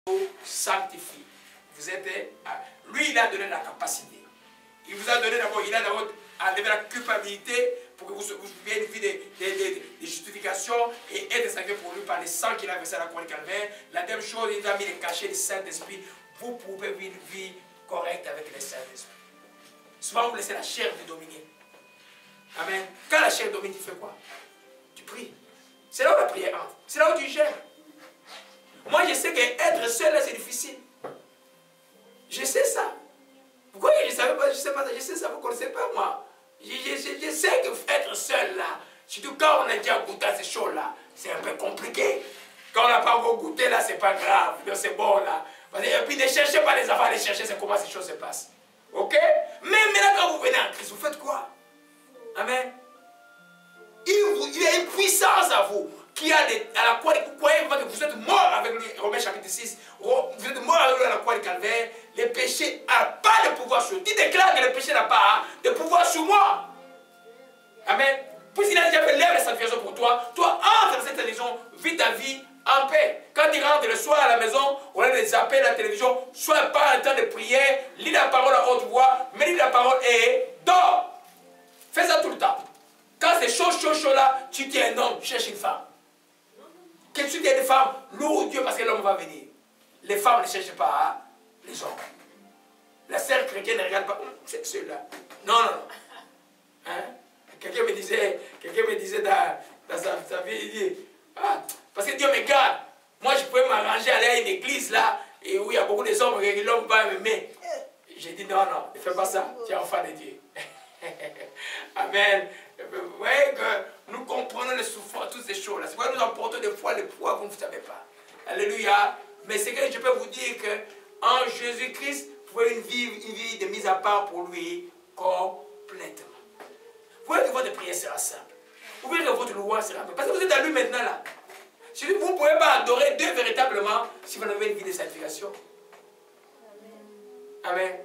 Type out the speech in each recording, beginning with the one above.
vous sanctifie. Vous êtes, lui, il a donné la capacité. Il vous a donné d'abord, il a d'abord enlevé la culpabilité pour que vous viviez une vie de justification et être sanctifié pour lui par le sang qu'il a versé à la croix de Calvaire. La même chose, il a mis les cachets du Saint-Esprit. Vous pouvez vivre une vie correcte avec le Saint-Esprit. Souvent, vous laissez la chair vous dominer. Amen. Quand la chair domine, tu fais quoi? Tu pries. C'est là où la prière entre. C'est là où tu gères. Moi, je sais qu'être seul, là, c'est difficile. Je sais ça. Pourquoi je ne savais pas? Je sais pas ça. Je sais ça. Vous ne connaissez pas, moi. Je sais que être seul, là, surtout quand on a déjà goûté à ces choses-là, c'est un peu compliqué. Quand on n'a pas encore goûté, là, c'est pas grave. C'est bon, là. Et puis, ne cherchez pas les enfants, les chercher, c'est comment ces choses se passent. Ok? Mais maintenant, quand vous venez en Christ, vous faites quoi? Amen. Il y a une puissance à vous qui a à la croix, vous croyez que vous êtes mort avec lui, Romains chapitre 6, vous êtes mort avec lui à la croix du Calvaire, le péché n'a pas de pouvoir sur vous. Tu déclares que le péché n'a pas de pouvoir sur moi. Amen. Puisqu'il a déjà fait l'œuvre de sanctification pour toi, toi entre dans cette télévision, vis ta vie en paix. Quand tu rentres le soir à la maison, on a des appels à la télévision, sois pas en temps de prière, lis la parole à haute voix, médite la parole et dors. Fais ça tout le temps. Quand c'est chaud là, tu es un homme, tu cherches une femme. Que tu es une femme, loue Dieu parce que l'homme va venir. Les femmes ne cherchent pas les hommes. La sœur chrétienne ne regarde pas, c'est celui-là. Non, non, non. Hein? Quelqu'un me disait dans sa vie, il dit, ah, parce que Dieu me garde. Moi, je pouvais m'arranger à aller à une église là, et où il y a beaucoup de hommes, et l'homme va m'aimer. J'ai dit, non, non, ne fais pas ça, tu es enfant de Dieu. Amen. Vous voyez que nous comprenons les souffrances, toutes ces choses-là. C'est pourquoi nous emportons des fois le poids, vous ne savez pas. Alléluia. Mais c'est que je peux vous dire qu'en Jésus-Christ, vous pouvez vivre une vie de mise à part pour lui complètement. Vous voyez que votre prière sera simple. Vous voyez que votre louange sera simple. Parce que vous êtes à lui maintenant là. Vous ne pouvez pas adorer Dieu véritablement si vous avez une vie de sanctification. Amen.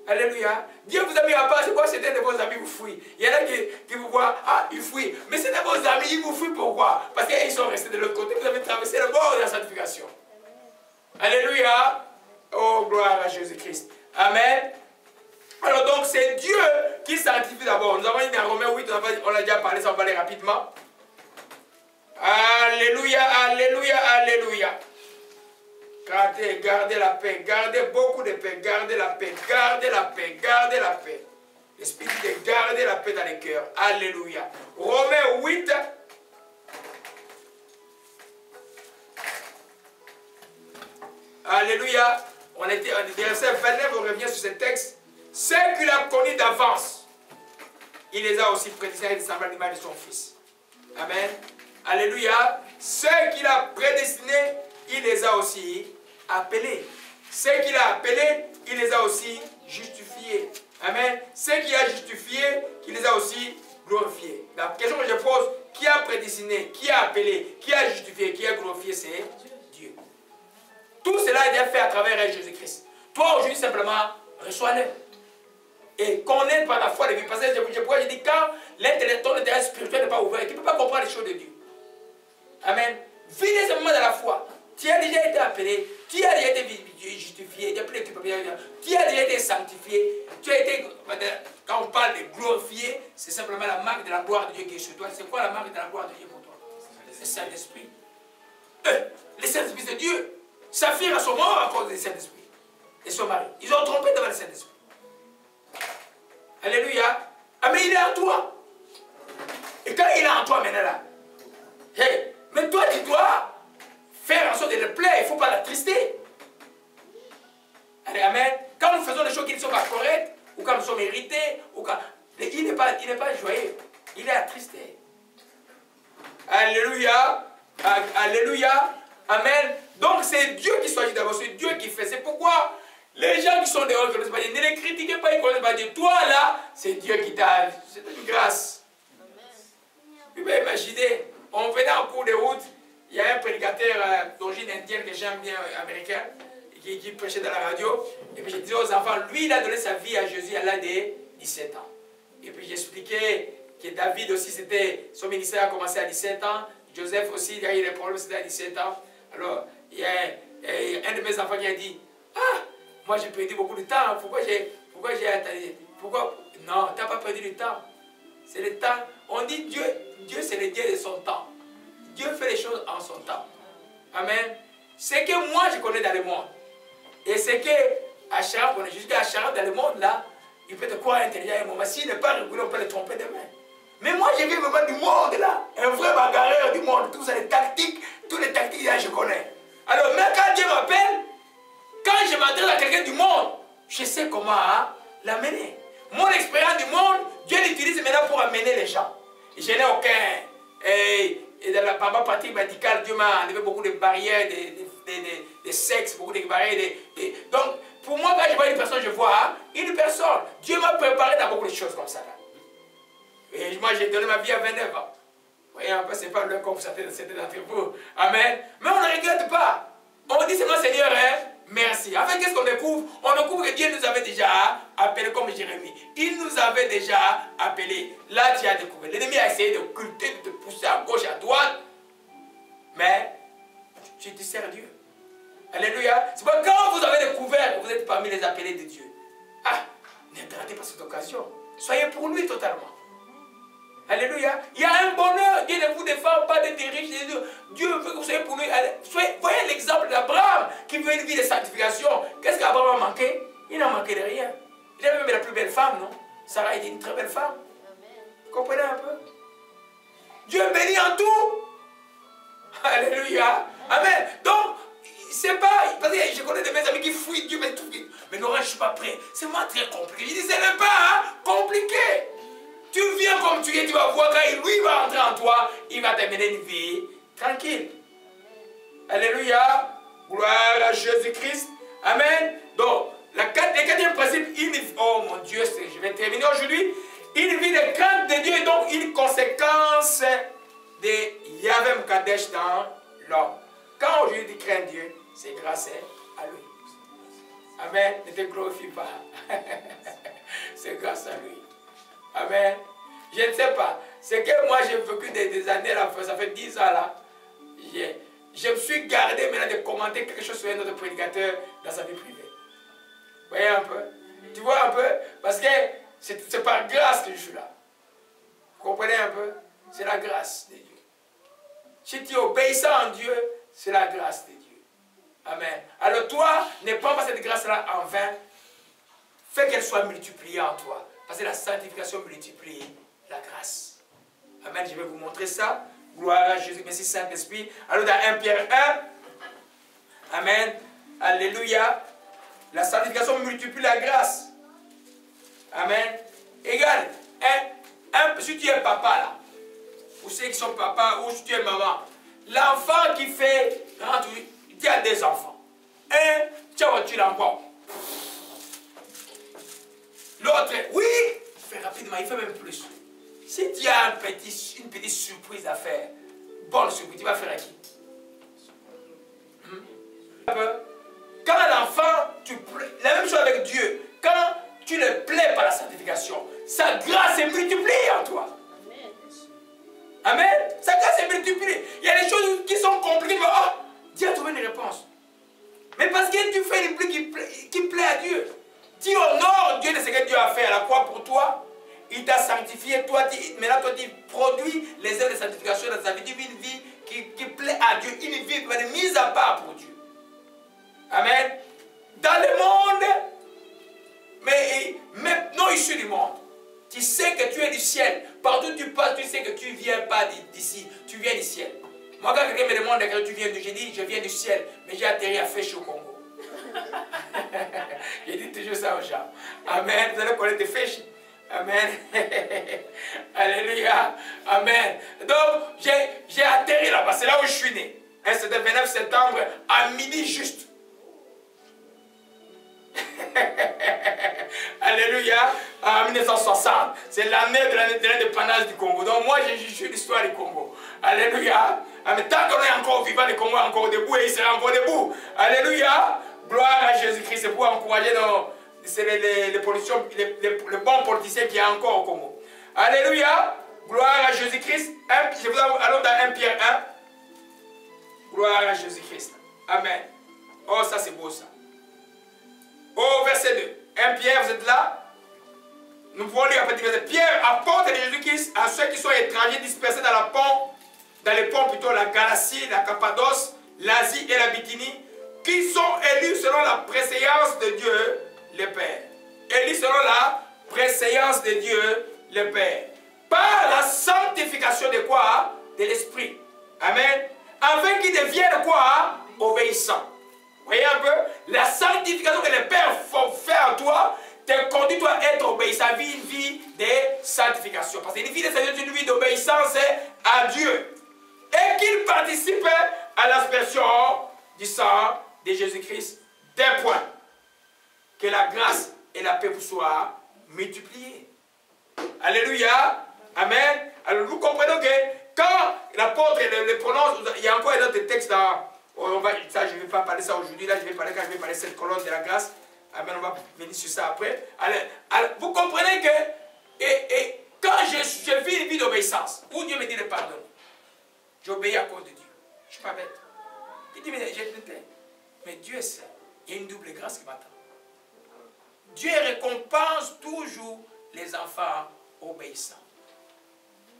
Alléluia. Dieu vous a mis à part, c'est quoi? Certains de vos amis vous fuient. Il y en a qui vous voient, ah, ils fuient. Mais c'est de vos amis, ils vous fuient pourquoi? Parce qu'ils sont restés de l'autre côté, vous avez traversé le bord de la sanctification. Alléluia. Oh, gloire à Jésus-Christ. Amen. Alors donc, c'est Dieu qui sanctifie d'abord. Nous avons une dans Romains 8, on a déjà parlé, ça on va aller rapidement. Alléluia, alléluia, alléluia. Gardez la paix, gardez beaucoup de paix, gardez la paix, gardez la paix, gardez la paix. L'Esprit dit de garder la paix dans les cœurs. Alléluia. Romains 8. Alléluia. On était en verset 29, on revient sur ce texte. Ceux qu'il a connus d'avance, il les a aussi prédestinés à ressembler à l'image de son Fils. Amen. Alléluia. Ceux qu'il a prédestinés, il les a aussi appelés. Ceux qu'il a appelés, il les a aussi justifiés. Amen. Ceux qu'il a justifiés, il les a aussi glorifiés. La question que je pose, qui a prédestiné, qui a appelé, qui a justifié, qui a glorifié, c'est Dieu. Tout cela est déjà fait à travers Jésus-Christ. Toi, aujourd'hui, simplement, reçois-le. Et connais par la foi de vie. Parce que je dis, quand l'intellect spirituel n'est pas ouvert, tu ne peux pas comprendre les choses de Dieu. Amen. Vis simplement dans la foi. Tu as déjà été appelé, tu as déjà été justifié, tu as déjà été sanctifié, tu as été, quand on parle de glorifier, c'est simplement la marque de la gloire de Dieu qui est sur toi. C'est quoi la marque de la gloire de Dieu pour toi? C'est le Saint-Esprit. Le Saint-Esprit c'est Dieu. Saphir a son mort à cause du Saint-Esprit. Et son mari. Ils ont trompé devant le Saint-Esprit. Alléluia. Ah mais il est en toi. Et quand il est en toi maintenant là, hey, mais toi tu dois faire en sorte de le plaire, il ne faut pas l'attrister. Allez, amen. Quand nous faisons des choses qui ne sont pas correctes, ou quand nous sommes irrités, ou quand... il n'est pas joyeux, il est attristé. Alléluia. Alléluia. Amen. Donc c'est Dieu qui choisit d'abord, c'est Dieu qui fait. C'est pourquoi les gens qui sont dehors, ne les critiquez pas, ils ne connaissent pas Dieu. Toi là, c'est Dieu qui t'a... C'est une grâce. Vous pouvez imaginer, on venait en cours de route, il y a un prédicateur d'origine indienne que j'aime bien, américain, qui prêchait dans la radio. Et puis je disais aux enfants, lui il a donné sa vie à Jésus à l'âge de 17 ans. Et puis j'expliquais que David aussi, son ministère a commencé à 17 ans. Joseph aussi, il a eu des problèmes, c'était à 17 ans. Alors, il y a Et un de mes enfants qui a dit, ah, moi j'ai perdu beaucoup de temps, pourquoi j'ai attendu? Pourquoi? Non, tu n'as pas perdu du temps. C'est le temps. On dit Dieu c'est le Dieu de son temps. Dieu fait les choses en son temps. Amen. C'est que moi je connais dans le monde. Et c'est que Acharab, on est jusqu'à Acharab dans le monde là, il peut te croire intelligent à un moment. S'il n'est pas régulé, on peut le tromper demain. Mais moi je vis vraiment du monde là. Un vrai bagarreur du monde. Tout ça, les tactiques, toutes les tactiques là, je connais. Alors même quand Dieu m'appelle, quand je m'adresse à quelqu'un du monde, je sais comment l'amener. Mon expérience du monde, Dieu l'utilise maintenant pour amener les gens. Je n'ai aucun. Et dans la pratique médicale, Dieu m'a enlevé beaucoup de barrières, des sexes, beaucoup de barrières. Donc, pour moi, quand je vois une personne, je vois une personne. Dieu m'a préparé dans beaucoup de choses comme ça. Là. Et moi, j'ai donné ma vie à 29 ans. Vous voyez, un peu, c'est pas le comme certains d'entre vous. Amen. Mais on ne regrette pas. On dit seulement, Seigneur, merci. En fait, qu'est-ce qu'on découvre? On découvre que Dieu nous avait déjà appelés comme Jérémie. Il nous avait déjà appelés. Là, tu as découvert. L'ennemi a essayé d'occulter, de te pousser à gauche, à droite. Mais tu te sers Dieu. Alléluia. C'est pas quand vous avez découvert que vous êtes parmi les appelés de Dieu. Ah, ne ratez pas cette occasion. Soyez pour lui totalement. Alléluia. Il y a un bonheur. Dieu ne vous défend pas d'être riche. Dieu veut que vous soyez pour lui. Voyez l'exemple d'Abraham qui veut une vie de sanctification. Qu'est-ce qu'Abraham a manqué? Il n'a manqué de rien. Il avait même la plus belle femme, non? Sarah était une très belle femme. Vous comprenez un peu? Dieu bénit en tout. Alléluia. Amen. Donc, c'est pas. Parce que je connais des mes amis qui fuient Dieu, mais tout. Mais non, je ne suis pas prêt. C'est moi très compliqué. Je dis, ce n'est pas compliqué. Tu viens comme tu es, tu vas voir quand lui va entrer en toi, il va t'amener une vie tranquille. Alléluia. Gloire à Jésus-Christ. Amen. Donc, le quatrième principe, oh mon Dieu, je vais terminer aujourd'hui. Une vie de crainte de Dieu est donc une conséquence de Yahvé Mkadesh dans l'homme. Quand aujourd'hui tu crains Dieu, c'est grâce à lui. Amen. Ne te glorifie pas. C'est grâce à lui. Amen. Je ne sais pas. C'est que moi j'ai vécu des années là, ça fait 10 ans là. Je me suis gardé maintenant de commenter quelque chose sur un autre prédicateur dans sa vie privée. Vous voyez un peu? Tu vois un peu? Parce que c'est par grâce que je suis là. Vous comprenez un peu? C'est la grâce de Dieu. Si tu es obéissant en Dieu, c'est la grâce de Dieu. Amen. Alors toi, ne prends pas cette grâce-là en vain. Fais qu'elle soit multipliée en toi. Parce que la sanctification multiplie la grâce. Amen. Je vais vous montrer ça. Gloire à Jésus. Merci Saint-Esprit. Alors dans 1 Pierre 1. Amen. Alléluia. La sanctification multiplie la grâce. Amen. Égal. Si tu es papa là, ou ceux qui sont papa, ou si tu es maman, l'enfant qui fait, tu as des enfants. Un, tu as voiture encore. L'autre, oui, il fait rapidement, il fait même plus. Si tu as une petite surprise à faire, bonne surprise, tu vas faire à qui? Quand l'enfant, la même chose avec Dieu, quand tu le plais par la sanctification, sa grâce est multipliée en toi. Amen. Sa grâce est multipliée. Il y a des choses qui sont compliquées, mais oh, Dieu a trouvé une réponse. Mais parce que tu fais une pluie qui plaît à Dieu. Tu honores Dieu de ce que Dieu a fait à la croix pour toi. Il t'a sanctifié. Maintenant, toi, tu produis les œuvres de sanctification dans ta vie. Tu vis une vie qui plaît à Dieu. Une vie mise à part pour Dieu. Amen. Dans le monde, mais non issu du monde. Tu sais que tu es du ciel. Partout où tu passes, tu sais que tu ne viens pas d'ici. Tu viens du ciel. Moi, quand quelqu'un me demande que tu viens d'où, je dis, je viens du ciel. Mais j'ai atterri à Féche au Congo. Je dis toujours ça aux gens. Amen. Vous allez connaître Féche. Amen. Alléluia. Amen. Donc, j'ai atterri là-bas. C'est là où je suis né. C'était le 29 septembre à midi juste. Alléluia. En 1960. C'est l'année de l'indépendance du Congo. Donc moi, je suis l'histoire du Congo. Alléluia. Mais tant qu'on est encore vivant, le Congo est encore debout et il sera encore debout. Alléluia. Gloire à Jésus-Christ. C'est pour encourager les bons politiciens qui y a encore au Congo. Alléluia. Gloire à Jésus-Christ. Allons dans 1 Pierre 1. Gloire à Jésus-Christ. Amen. Oh, ça c'est beau ça. Oh, verset 2. 1 Pierre, vous êtes là? Nous pouvons lire un petit verset. Pierre, apôtre de Jésus-Christ, à ceux qui sont étrangers dispersés dans les ponts plutôt, la Galatie, la Cappadoce, l'Asie et la Bithynie, qui sont élus selon la préséance de Dieu, le Père. Élus selon la préséance de Dieu, le Père. Par la sanctification de quoi? De l'Esprit. Amen. Afin qu'ils deviennent quoi? Obéissants. Vous voyez un peu? La sanctification que le Père fait en toi te conduit à être obéissant. Vie une vie de sanctification. Parce qu'une vie de sanctification, c'est une vie d'obéissance à Dieu. Et qu'il participe à l'aspersion du sang de Jésus-Christ. Des points. Que la grâce et la paix vous soient multipliées. Alléluia. Amen. Alors nous comprenons que quand l'apôtre le prononce, il y a encore un autre texte dans... ça, je ne vais pas parler ça aujourd'hui. Là, je vais parler quand je vais parler de cette colonne de la grâce. Amen. On va venir sur ça après. Alors, vous comprenez que quand je vis une vie d'obéissance, où Dieu me dit de pardonner, j'obéis à cause de Dieu. Je ne suis pas bête. Il dit, mais je te plains. Mais Dieu sait. Il y a une double grâce qui m'attend. Dieu récompense toujours les enfants obéissants.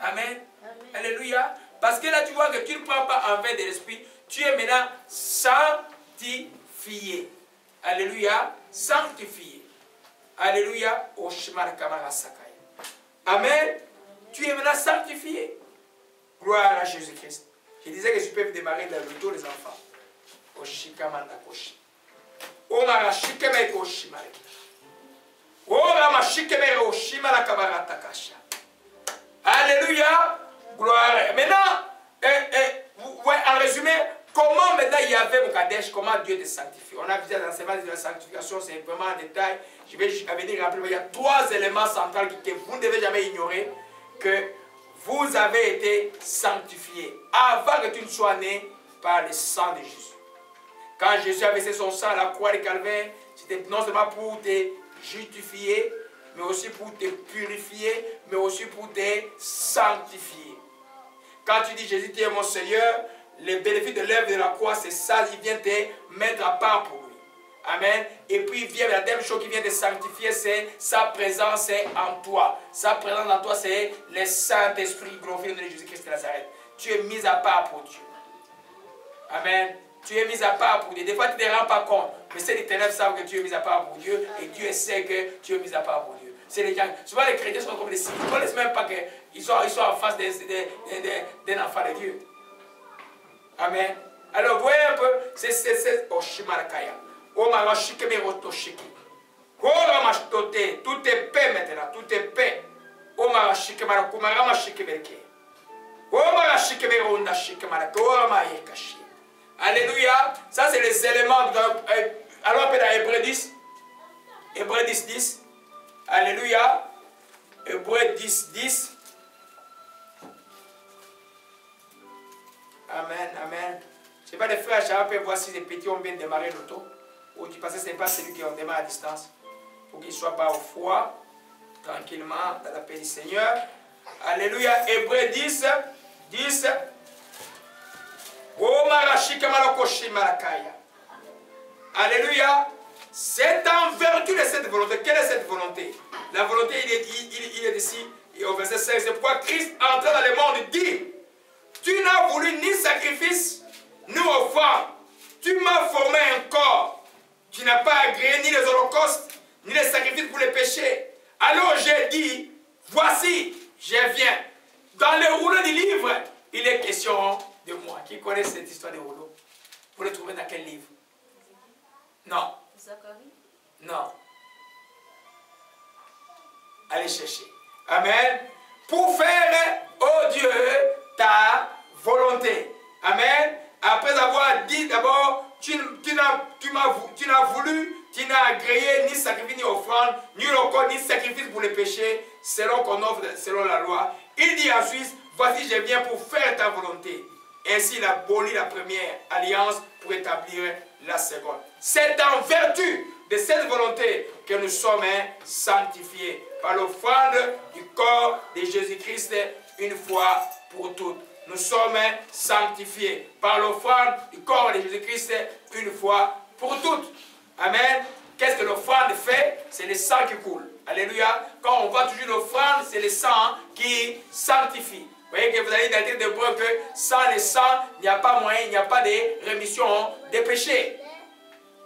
Amen. Amen. Alléluia. Parce que là, tu vois que tu ne prends pas en vain de l'esprit. Tu es maintenant sanctifié. Alléluia. Sanctifié. Alléluia. Amen. Tu es maintenant sanctifié. Gloire à Jésus-Christ. Je disais que je peux démarrer dans le dos des enfants. Alléluia. Gloire. Maintenant, en résumé, comment maintenant il y avait Mokadesh, comment Dieu te sanctifie. On a vu dans l'enseignement de la sanctification, c'est vraiment un détail. Je vais venir rappeler, il y a 3 éléments centraux que vous ne devez jamais ignorer. Que vous avez été sanctifiés avant que tu ne sois né par le sang de Jésus. Quand Jésus a versé son sang à la croix de Calvaire, c'était non seulement pour te justifier, mais aussi pour te purifier, mais aussi pour te sanctifier. Quand tu dis Jésus, tu es mon Seigneur, le bénéfice de l'œuvre de la croix, c'est ça, il vient te mettre à part pour lui. Amen. Et puis il vient, la deuxième chose qui vient te sanctifier, c'est sa présence en toi. Sa présence en toi, c'est le Saint-Esprit glorifié de Jésus-Christ de Nazareth. Tu es mis à part pour Dieu. Amen. Tu es mis à part pour Dieu. Des fois, tu ne te rends pas compte. Mais c'est les ténèbres savent que tu es mis à part pour Dieu. Et Dieu sait que tu es mis à part pour Dieu. C'est les gens. Souvent, les chrétiens sont comme des cibles. Ils ne connaissent même pas qu'ils sont en face d'un enfant de Dieu. Amen. Alors, vous voyez un peu. C'est Oshimarakaya. Tout est paix maintenant. Tout est paix. Alléluia. Ça, c'est les éléments. Alors, on peut dans Hébreux 10. Hébreux 10, 10. Alléluia. Hébreux 10, 10. Amen, amen. Je ne sais pas, les frères, je peux voir si les petits ont bien démarré l'auto. Ou parce que ce n'est pas celui qui démarre à distance. Pour qu'il ne soit pas au froid, tranquillement, dans la paix du Seigneur. Alléluia. Hébreux 10, 10. Alléluia. C'est en vertu de cette volonté. Quelle est cette volonté? La volonté, il est ici, et au verset 16. C'est pourquoi Christ entré dans le monde dit: tu n'as voulu ni sacrifice, ni offrande. Tu m'as formé un corps. Tu n'as pas agréé ni les holocaustes, ni les sacrifices pour les péchés. Alors j'ai dit: voici, je viens. Dans le rouleau du livre, il est question de moi. Qui connaît cette histoire de rouleau? Vous le trouvez dans quel livre? Non. Zacharie? Non. Allez chercher. Amen. Pour faire, oh Dieu, ta volonté. Amen. Après avoir dit d'abord, tu n'as voulu, tu n'as agréé ni sacrifice ni offrande, ni record, ni sacrifice pour les péchés, selon qu'on offre, selon la loi. Il dit ensuite: voici, je viens pour faire ta volonté. Ainsi, il abolit la première alliance pour établir la seconde. C'est en vertu de cette volonté que nous sommes sanctifiés par l'offrande du corps de Jésus-Christ une fois pour toutes. Nous sommes sanctifiés par l'offrande du corps de Jésus-Christ une fois pour toutes. Amen. Qu'est-ce que l'offrande fait? C'est le sang qui coule. Alléluia. Quand on voit toujours l'offrande, c'est le sang qui sanctifie. Vous voyez que vous allez dans de preuve que sans le sang, il n'y a pas moyen, il n'y a pas de rémission des péchés.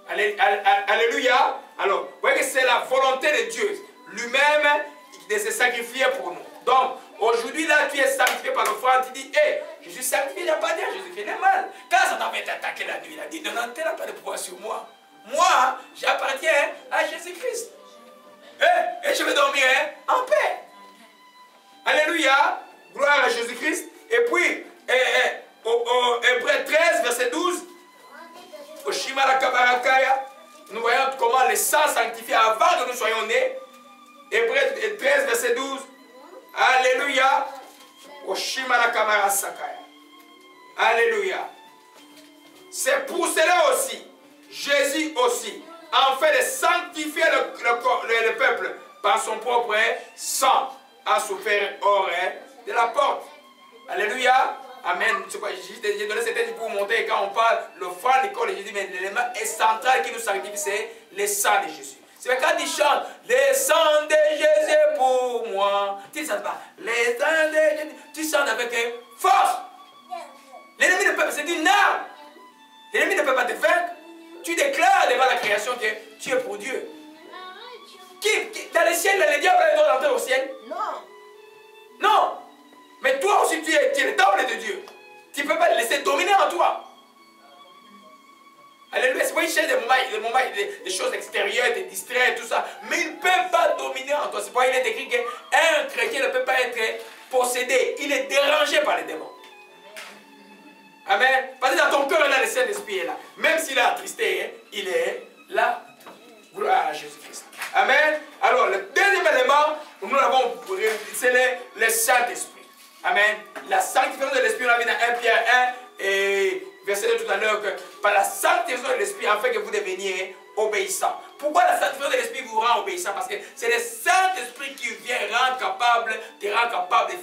Alléluia. Alors, vous voyez que c'est la volonté de Dieu lui-même de se sacrifier pour nous. Donc, aujourd'hui, là, tu es sanctifié par l'offrande. Tu dis, hé, je suis sanctifié, il n'y a pas d'air, je suis fait mal. Quand ça t'avait attaqué la nuit, il a dit, non, tu n'as pas de pouvoir sur moi. Moi, j'appartiens à Jésus-Christ. Et je vais dormir en paix. Alléluia. Gloire à Jésus-Christ. Et puis, Hébreux 13, verset 12. Au Shimara Kabarakaya, nous voyons comment le sang sanctifie avant que nous soyons nés. Hébreux 13, verset 12. Alléluia. Au Shimara Kabarasakaya. Alléluia. C'est pour cela aussi, Jésus aussi, en fait de sanctifier le peuple par son propre sang, a souffert hors de la porte. Alléluia. Amen. J'ai donné cette idée pour vous montrer quand on parle l'offrande, j'ai dit, mais l'élément central qui nous sanctifie, c'est le sang de Jésus. C'est quand il chante, le sang de Jésus pour moi. Tu ne chantes pas, le sang de Jésus. Tu chantes avec force. L'ennemi ne peut pas, c'est une arme. L'ennemi ne peut pas te vaincre. Tu déclares devant la création que tu es pour Dieu. Dans le ciel, le diable doit rentrer au ciel? Non. Non. Mais toi aussi, tu es le temple de Dieu. Tu ne peux pas le laisser dominer en toi. Alléluia. C'est pourquoi il cherche des choses extérieures, des distraits, tout ça. Mais il ne peut pas dominer en toi. C'est pourquoi il est écrit qu'un chrétien ne peut pas être possédé. Il est dérangé par les démons. Amen. Parce que dans ton cœur, là, le Saint-Esprit est là. Même s'il est attristé, il est là. Gloire à Jésus-Christ. Amen. Alors, le deuxième élément, nous l'avons, c'est le Saint-Esprit. Amen. La sanctification de l'Esprit, on a vu dans 1 Pierre 1 et verset 2 tout à l'heure, que par la sanctification de l'Esprit, afin que vous deveniez obéissants. Pourquoi la sanctification de l'Esprit vous rend obéissant? Parce que c'est le Saint-Esprit qui vient te rendre capable de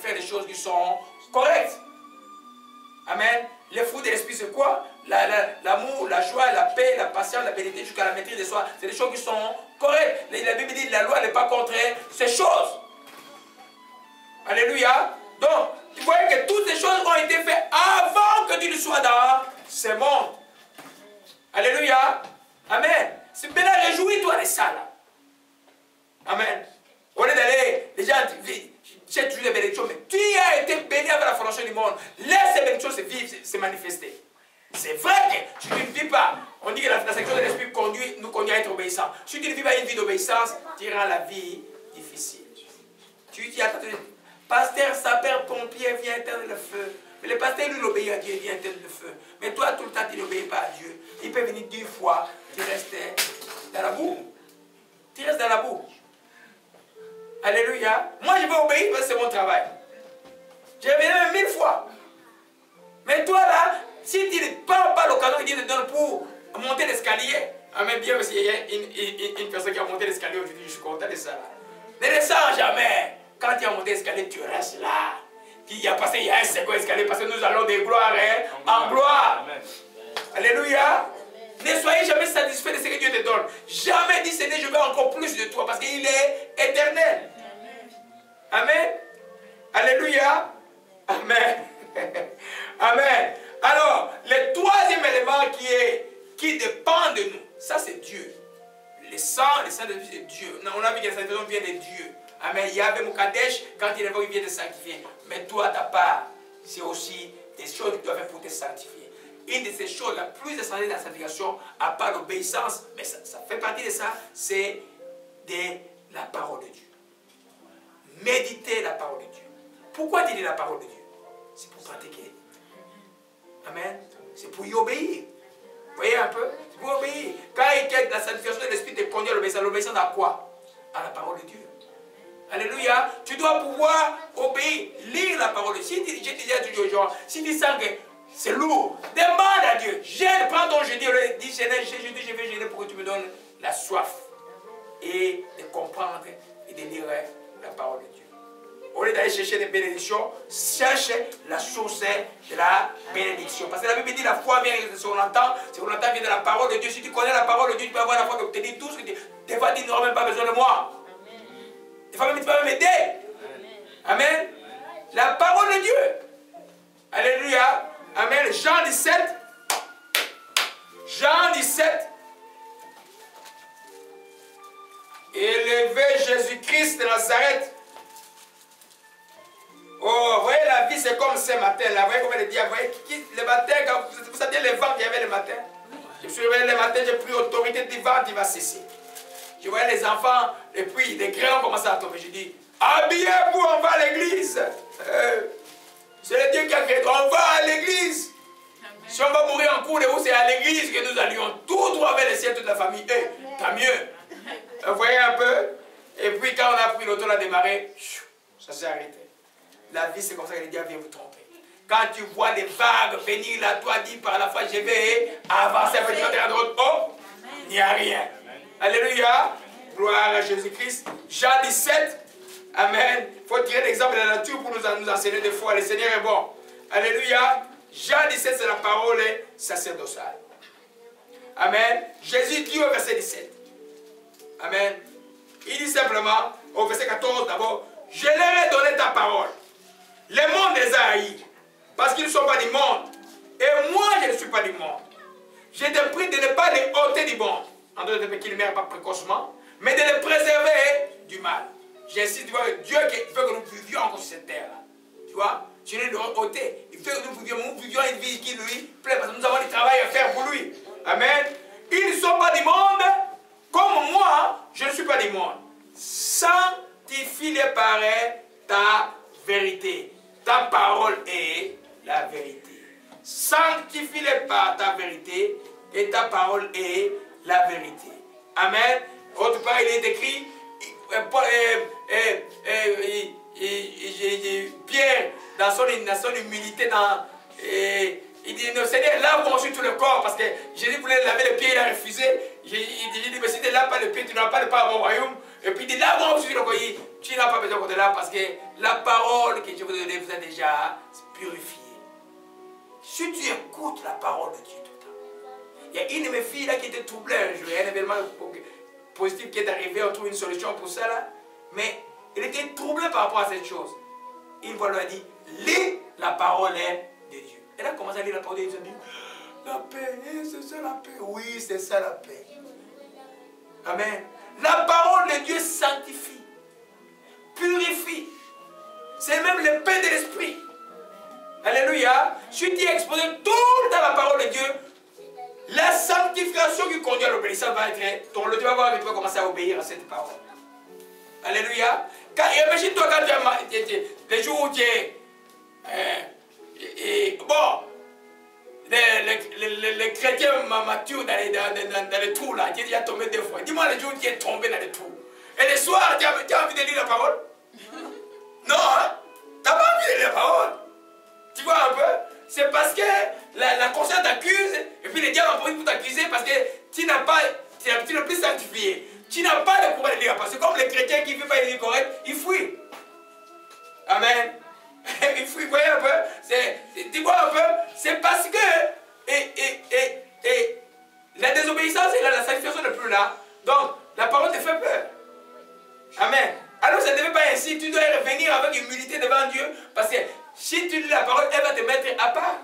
faire des choses qui sont correctes. Amen. Les fruits de l'Esprit, c'est quoi? L'amour, la joie, la paix, la patience, la bénédiction jusqu'à la maîtrise de soi. C'est des choses qui sont correctes. La Bible dit que la loi n'est pas contre ces choses. Alléluia. Donc, tu vois que toutes ces choses ont été faites avant que tu ne sois dans ce monde. Alléluia. Amen. C'est maintenant, réjouis-toi de ça là. Amen. Au lieu d'aller, les gens j'ai toujours des bénédictions, mais tu as été béni avec la fondation du monde. Laisse ces bénédictions se vivre, se manifester. C'est vrai que tu ne vis pas. On dit que la section de l'Esprit nous conduit à être obéissants. Si tu ne vis pas une vie d'obéissance, tu rends la vie difficile. Tu dis à pasteur, sapeur, pompier, viens éteindre le feu. Mais le pasteur, lui, il obéit à Dieu, il vient éteindre le feu. Mais toi, tout le temps, tu n'obéis pas à Dieu. Il peut venir 2 fois, tu restes dans la boue. Tu restes dans la boue. Alléluia. Moi, je vais obéir parce que c'est mon travail. Je reviens même 1000 fois. Mais toi, là, si tu ne prends pas l'occasion que Dieu te donne pour monter l'escalier, même bien parce qu'il y a une personne qui a monté l'escalier aujourd'hui, je suis content de ça. Ne descends jamais. Quand tu as monté l'escalier, tu restes là. Il y a un second escalier parce que nous allons de gloire en gloire. Amen. Alléluia. Ne soyez jamais satisfait de ce que Dieu te donne. Jamais dit, Seigneur, je veux encore plus de toi parce qu'il est éternel. Amen. Alléluia. Amen. Amen. Alors, le troisième élément qui dépend de nous, ça c'est Dieu. Le sang de Dieu, c'est Dieu. On a vu que la sanctification vient de Dieu. Amen. Yahvé Moukadesh, quand il est venu, il vient de sanctifier. Mais toi, ta part, c'est aussi des choses que tu dois faire pour te sanctifier. Une de ces choses, la plus essentielle de la sanctification, à part l'obéissance, mais ça fait partie de ça, c'est de la parole de Dieu. Méditer la parole de Dieu. Pourquoi dire la parole de Dieu? C'est pour pratiquer. Amen. C'est pour y obéir. Vous voyez un peu? C'est pour obéir. Quand la sanctification de l'Esprit te conduit à l'obéissance, l'obéissance à quoi? À la parole de Dieu. Alléluia. Tu dois pouvoir obéir, lire la parole de Dieu. Si je te dis toujours aux gens, si tu sens que c'est lourd, demande à Dieu. Gêne, prends ton jeudi, dis Seigneur, je vais gêner pour que tu me donnes la soif et de comprendre et de lire la parole de Dieu. Au lieu d'aller chercher des bénédictions, cherche la source de la bénédiction. Parce que la Bible dit la foi vient de ce qu'on entend, ce qu'on entend vient de la parole de Dieu. Si tu connais la parole de Dieu, tu peux avoir la foi pour obtenir tout ce que tu... Des fois, tu n'auras même pas besoin de moi. Des fois, même, tu peux même m'aider. Amen. La parole de Dieu. Alléluia. Amen. Jean 17. Jean 17. Élevé Jésus-Christ de Nazareth. Oh, vous voyez, la vie, c'est comme ce matin-là. Vous voyez comment il dit, vous voyez, le matin, quand vous savez les vents qu'il y avait le matin. Je me suis réveillé le matin, j'ai pris autorité du vent qui va cesser. Je voyais les enfants, et puis les grains ont commencé à tomber. J'ai dit, habillez-vous, on va à l'église. C'est le Dieu qui a créé. On va à l'église. Si on va mourir en cours de route, c'est à l'église que nous allions. Tout droit vers le ciel, toute la famille. Tant mieux. Vous voyez un peu? Et puis quand on a pris l'auto, on a démarré, ça s'est arrêté. La vie, c'est comme ça que le diable vient vous tromper. Quand tu vois des vagues venir là, toi, dis par la foi, je vais avancer à venir à droite. Oh, il n'y a rien. Alléluia. Gloire à Jésus-Christ. Jean 17. Amen. Il faut tirer l'exemple de la nature pour nous enseigner des fois. Le Seigneur est bon. Alléluia. Jean 17, c'est la parole sacerdotale. Amen. Jésus dit au verset 17. Amen. Il dit simplement, au verset 14 d'abord, je leur ai donné ta parole. Le monde les a haïs, parce qu'ils ne sont pas du monde. Et moi, je ne suis pas du monde. J'ai te prie de ne pas les ôter du monde, en dehors de qu'ils ne meurent pas précocement, mais de les préserver du mal. J'insiste, tu vois, Dieu veut que nous vivions encore sur cette terre-là. Tu vois, tu ne les ôter. Il veut que nous vivions une vie qui lui plaît, parce que nous avons du travail à faire pour lui. Amen. Ils ne sont pas du monde, comme moi, je ne suis pas du monde. Sanctifie-les par ta vérité. Ta parole est la vérité. Sanctifie-les par ta vérité et ta parole est la vérité. Amen. Autre part, il est écrit, Pierre, dans son humilité, il dit, non, Seigneur, lave-moi aussi tout le corps, parce que Jésus voulait laver les pieds, il a refusé. Il dit, mais si tu ne laves pas le pied, tu n'auras pas le part à mon royaume. Et puis il dit, lave-moi aussi le corps. Tu n'as pas besoin de là, parce que la parole que je vous donne vous a déjà purifié. Si tu écoutes la parole de Dieu tout le temps. Il y a une de mes filles là qui était troublée un jour, il y a un événement positif qui est arrivé, on trouve une solution pour ça là. Mais il était troublé par rapport à cette chose. Une fois, lui a dit, lis la parole de Dieu. Elle a commencé à lire la parole de Dieu. Elle a dit, la paix, c'est ça la paix. Oui, c'est ça la paix. Amen. La parole de Dieu sanctifie, purifie. C'est même le pain de l'esprit. Alléluia. Si tu es exposé tout le temps à la parole de Dieu, la sanctification qui conduit à l'obéissance va être, ton le Dieu va voir que tu vas commencer à obéir à cette parole. Alléluia. Imagine-toi quand tu es, les jours où tu es, bon, les chrétiens matures dans les trous là, tu es déjà tombé 2 fois. Dis-moi les jours où tu es tombé dans les trous. Et le soir, tu as envie de lire la parole? Non, hein? Tu n'as pas envie de lire la parole. Tu vois un peu? C'est parce que la conscience t'accuse, et puis les diables en profitent pour t'accuser parce que tu n'es plus sanctifié. Tu n'as pas le pouvoir de lire. Parce que comme les chrétiens qui ne vivent pas une vie correcte, ils fuient. Amen. Ils fuient, vous voyez un peu? Tu vois un peu? C'est parce que la désobéissance et la sanctification n'est plus là. Donc, la parole te fait peur. Amen. Alors, ça ne devait pas ainsi. Tu dois revenir avec humilité devant Dieu. Parce que si tu lis la parole, elle va te mettre à part.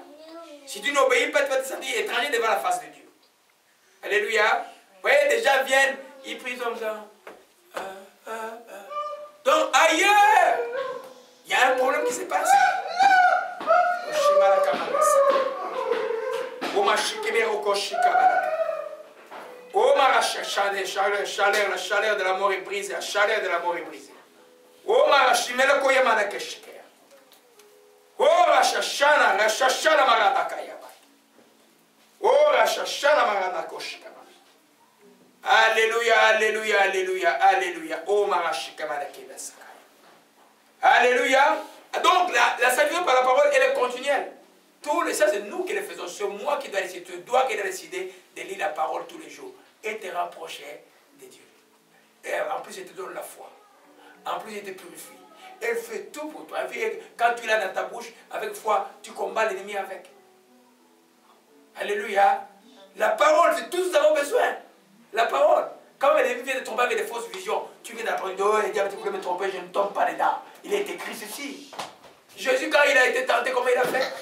Si tu n'obéis pas, tu vas te sentir étranger devant la face de Dieu. Alléluia. Vous voyez, des gens viennent, ils prient comme ça. Donc, ailleurs, il y a un problème qui se passe. Oh, la chaleur de la mort est brisée. La chaleur de la mort est brisée. Oh, la chimela koyamana keshike. Oh, la shashana maradakaya. Oh, la shashana maradakoshika. Alléluia, alléluia, alléluia, alléluia. Oh, marashika marakeba sakaya. Alléluia. Donc, la sanctification par la parole, elle est continuelle. Ça, c'est nous qui le faisons. C'est moi qui dois décider. Tu dois décider de lire la parole tous les jours et te rapprocher de Dieu. Et en plus, il te donne la foi. En plus, il te purifie. Elle fait tout pour toi. Quand tu l'as dans ta bouche, avec foi, tu combats l'ennemi avec. Alléluia. La parole, c'est tout ce que nous avons besoin. La parole. Quand l'ennemi vient de tomber avec des fausses visions, tu viens d'apprendre, oh, le diable, tu voulais me tromper, je ne tombe pas dedans. Il est écrit ceci. Jésus, quand il a été tenté, comment il a fait?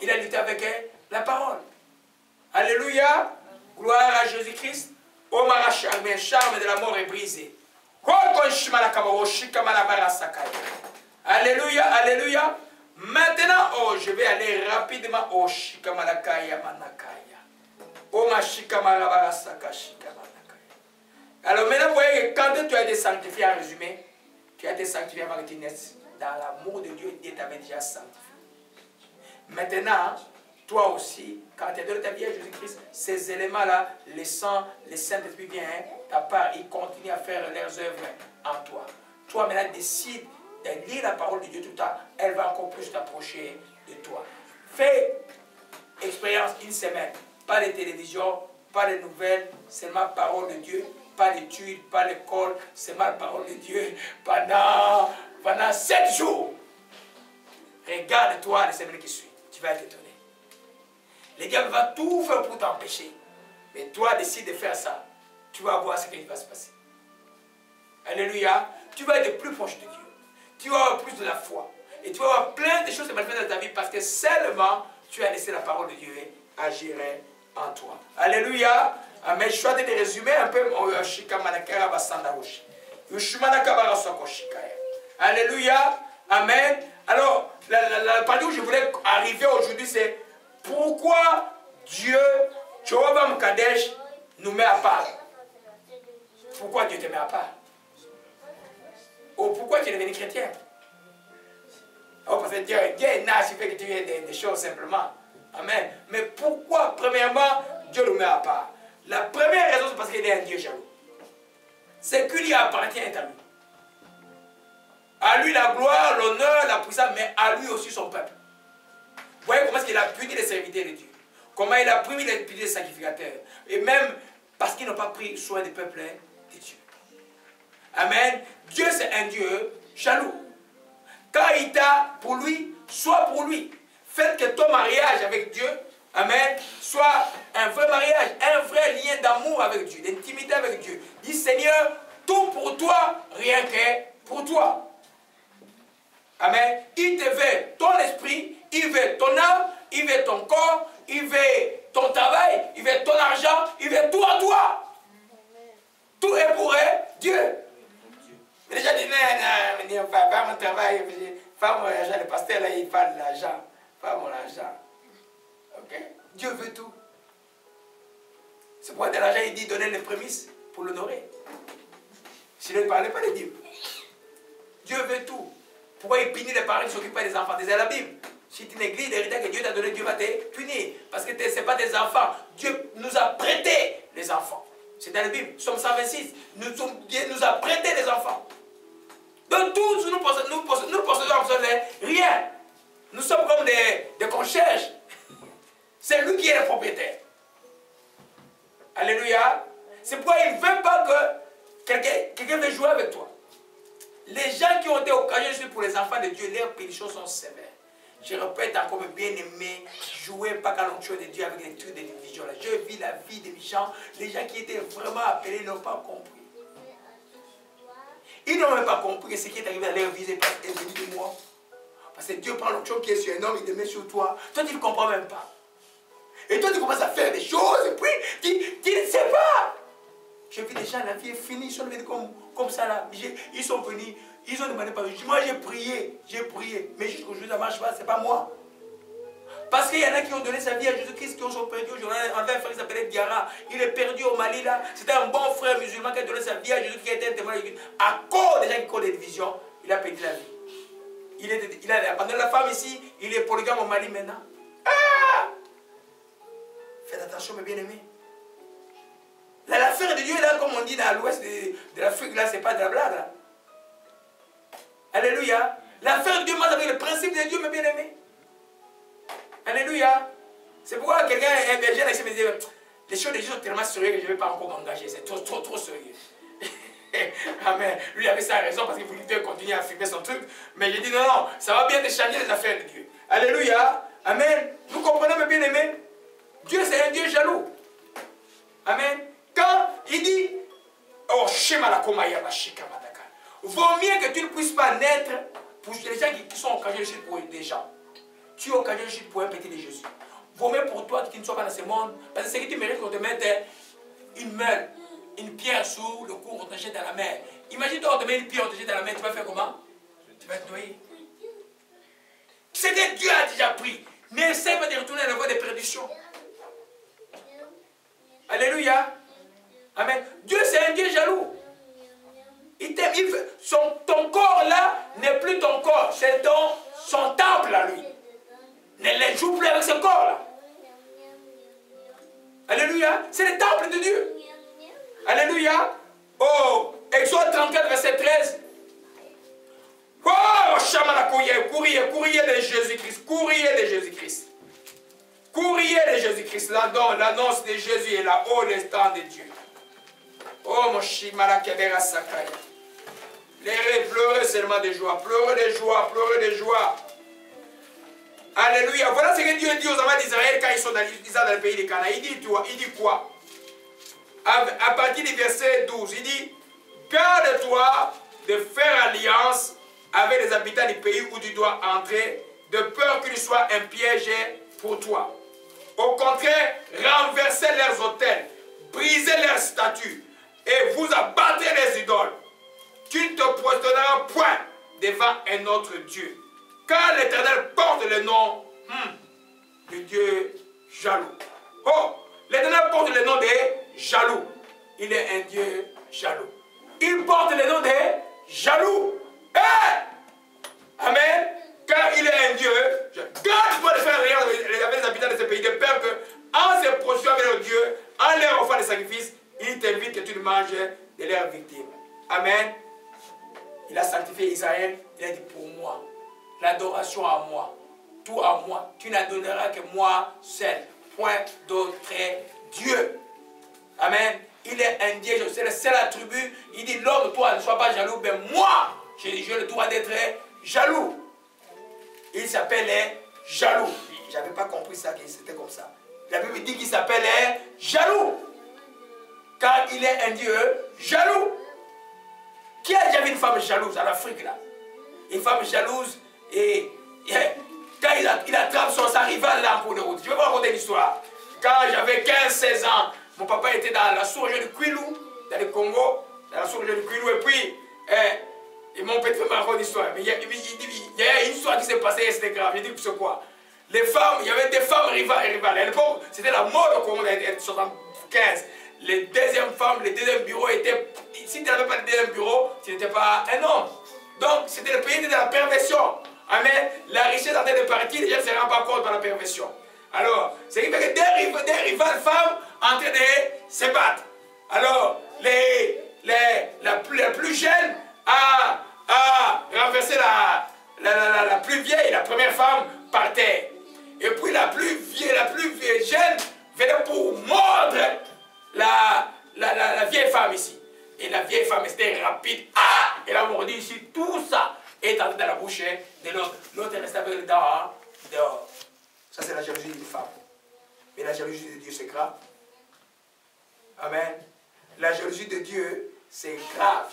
Il a lutté avec la parole. Alléluia. Gloire à Jésus-Christ. Oh, ma charme, le charme de la mort est brisé. Alléluia, alléluia. Maintenant, oh, je vais aller rapidement au Shikamalakaya Manakaya. Oh, ma Shikamalarasaka Shikamanakaya. Alors maintenant, vous voyez que quand tu as été sanctifié, en résumé, tu as été sanctifié avant que tu naisses. Dans l'amour de Dieu, Dieu t'avait déjà sanctifié. Maintenant, toi aussi, quand tu as donné ta vie à Jésus-Christ, ces éléments-là, le sang, le Saint-Esprit vient, ta part, ils continuent à faire leurs œuvres en toi. Toi, maintenant, décide de lire la parole de Dieu tout le temps, elle va encore plus t'approcher de toi. Fais expérience une semaine, pas de télévision, pas de nouvelles, seulement parole de Dieu, pas d'études, pas l'école, seulement la parole de Dieu pendant 7 jours. Regarde-toi les semaines qui suivent, tu vas être étonné. Le diable va tout faire pour t'empêcher. Mais toi, décide de faire ça. Tu vas voir ce qui va se passer. Alléluia. Tu vas être plus proche de Dieu. Tu vas avoir plus de la foi. Et tu vas avoir plein de choses qui vont faire dans ta vie parce que seulement tu as laissé la parole de Dieu agir en toi. Alléluia. Amen. Je suis en train de résumer un peu. Alléluia. Amen. Alors, la partie où je voulais arriver aujourd'hui, c'est pourquoi Dieu, Jehovah Mkadesh, nous met à part. Pourquoi Dieu te met à part? Ou pourquoi tu es devenu chrétien? Oh, parce que Dieu est naze, il fait que tu aies des choses simplement. Amen. Mais pourquoi, premièrement, Dieu nous met à part? La première raison, c'est parce qu'il est un Dieu jaloux. C'est qu'il lui appartient à lui. À lui la gloire, l'honneur, la puissance, mais à lui aussi son peuple. Vous voyez comment il a puni les serviteurs de Dieu. Comment il a puni les sacrificateurs. Et même parce qu'ils n'ont pas pris soin du peuple de Dieu. Amen. Dieu c'est un Dieu jaloux. Quand il t'a pour lui, sois pour lui. Faites que ton mariage avec Dieu, amen, soit un vrai mariage, un vrai lien d'amour avec Dieu, d'intimité avec Dieu. Dis Seigneur, tout pour toi, rien que pour toi. Amen. Il te veut ton esprit, il veut ton âme, il veut ton corps, il veut ton travail, il veut ton argent, il veut tout à toi. Tout est pour Dieu. Mais les gens disent, non, pas mon travail, pas mon argent, le pasteur là, il parle de l'argent, pas mon argent. Ok? Dieu veut tout. C'est pourquoi de l'argent, il dit donner les prémices pour l'honorer. Sinon, il ne parlait pas de Dieu. Dieu veut tout. Pourquoi il punit les parents qui s'occupent des enfants? C'est la Bible. Si tu négliges l'héritage que Dieu t'a donné, Dieu va te punir. Parce que ce n'est pas des enfants. Dieu nous a prêté les enfants. C'est dans la Bible. Somme 126. Dieu nous a prêté les enfants. Donc tous nous possédons rien. Nous sommes comme des concierges. C'est lui qui est le propriétaire. Alléluia. C'est pourquoi il ne veut pas que quelqu'un vienne jouer avec toi. Les gens qui ont été occasionnés pour les enfants de Dieu, leurs pénitions sont sévères. Je répète encore, bien aimé, jouez pas quand on de Dieu avec les trucs de division. Je vis la vie des gens, les gens qui étaient vraiment appelés n'ont pas compris. Ils n'ont même pas compris que ce qui est arrivé à leur vie est venu de moi. Parce que Dieu prend l'option qui est sur un homme, il te met sur toi. Toi, tu ne comprends même pas. Et toi, tu commences à faire des choses, et puis, tu ne sais pas. J'ai vu des gens, la vie est finie, ils sont venus comme ça là. Ils sont venus, ils ont demandé pardon. Moi, j'ai prié. Mais jusqu'aujourd'hui, ça ne marche pas, ce n'est pas moi. Parce qu'il y en a qui ont donné sa vie à Jésus-Christ, qui sont perdus aujourd'hui. On avait un frère qui s'appelait Diara. Il est perdu au Mali là. C'était un bon frère musulman qui a donné sa vie à Jésus, qui a été un témoin de Jésus. À cause des gens qui ont des divisions, il a perdu la vie. Il a abandonné la femme ici, il est polygame au Mali maintenant. Ah! Faites attention, mes bien-aimés. L'affaire de Dieu, là, comme on dit dans l'ouest de l'Afrique, là, ce n'est pas de la blague. Là. Alléluia. L'affaire de Dieu, moi, avec le principe de Dieu, mes bien-aimés. Alléluia. C'est pourquoi quelqu'un, un berger, là, il me dit, les choses de Dieu sont tellement sérieuses que je ne vais pas encore m'engager. C'est trop sérieux. Amen. Lui avait sa raison parce qu'il voulait continuer à fumer son truc. Mais j'ai dit non, non, ça va bien te changer les affaires de Dieu. Alléluia. Amen. Vous comprenez, mes bien-aimés? Dieu, c'est un Dieu jaloux. Amen. Quand il dit, oh, vaut mieux que tu ne puisses pas naître pour les gens qui sont occasionnés pour des gens. Tu es occasionné pour un petit de Jésus. Vaut mieux pour toi que tu ne sois pas dans ce monde. Parce que c'est que tu mérites qu'on te mette une meule, une pierre sous le cou, on te jette dans la mer. Imagine-toi, on te met une pierre, on te jette dans la mer, tu vas faire comment? Tu vas te noyer. C'est que Dieu a déjà pris. N'essaie pas de retourner à la voie des perditions. Alléluia. Amen. Dieu, c'est un Dieu jaloux. Il t'aime. Ton corps là n'est plus ton corps. C'est son temple à lui. Ne les joue plus avec ce corps là. Alléluia. C'est le temple de Dieu. Alléluia. Oh, Exode 34, verset 13. Oh, courrier de Jésus-Christ. Courrier de Jésus-Christ. Courrier de Jésus-Christ. L'annonce de Jésus est là haut l'instant de Dieu. Oh, mon chimala kebera sakaya. Pleurez seulement de joie. Pleurez de joie. Pleurez de joie. Alléluia. Voilà ce que Dieu dit aux enfants d'Israël quand ils sont dans le pays de Canaan. Il dit quoi? À partir du verset 12, il dit, garde-toi de faire alliance avec les habitants du pays où tu dois entrer, de peur qu'il soit un piège pour toi. Au contraire, renversez leurs autels, brisez leurs statues et vous abattrez les idoles. Tu ne te prosterneras point devant un autre Dieu. Car l'Éternel porte le nom de Dieu jaloux. Oh, l'Éternel porte le nom de jaloux. Il est un Dieu jaloux. Il porte le nom de jaloux. Amen. Car il est un Dieu. Garde-toi de faire rien avec les habitants de ce pays, de peur que, en se prostituant avec leur Dieu, en leur offrant des sacrifices, il t'invite que tu le manges de leurs victimes. Amen. Il a sanctifié Israël. Il a dit pour moi, l'adoration à moi, tout à moi. Tu n'adoreras que moi seul. Point d'autre Dieu. Amen. Il est un Dieu. C'est le seul attribut. Il dit l'homme, toi, ne sois pas jaloux. Mais moi, j'ai le droit d'être jaloux. Il s'appelait jaloux. Je n'avais pas compris ça, que c'était comme ça. La Bible dit qu'il s'appelait jaloux. Car il est un Dieu jaloux. Qui a déjà vu une femme jalouse en Afrique là? Une femme jalouse et quand il attrape sa rivale là en cours de route. Je vais vous raconter une histoire. Quand j'avais 15-16 ans, mon papa était dans la sous-région du Kwilu, dans le Congo, dans la sous-région du Kwilu, et puis et mon petit frère me raconte une histoire. Mais il y a une histoire qui s'est passée et c'était grave. Je dis c'est quoi? Les femmes, il y avait des femmes rivales. À l'époque, c'était la mode au Congo en 1975. Les deuxièmes femmes, les deuxièmes bureaux étaient... Si tu n'avais pas de deuxième bureau, tu n'étais pas un homme. Donc, c'était le pays de la perversion. Amen. La richesse en train de partir, les gens ne se rendent pas compte par la perversion. Alors, c'est qui fait que des rivales femmes en train de se battre. Alors, la plus jeune a renversé la plus vieille, la première femme, par terre. Et puis la plus vieille jeune venait pour mordre la vieille femme ici. Et la vieille femme était rapide. Elle a mordu ici. Tout ça est entré dans la bouche de l'autre. L'autre est resté avec le dents dehors. Ça, c'est la jalousie des femmes. Mais la jalousie de Dieu, c'est grave. Amen. La jalousie de Dieu, c'est grave.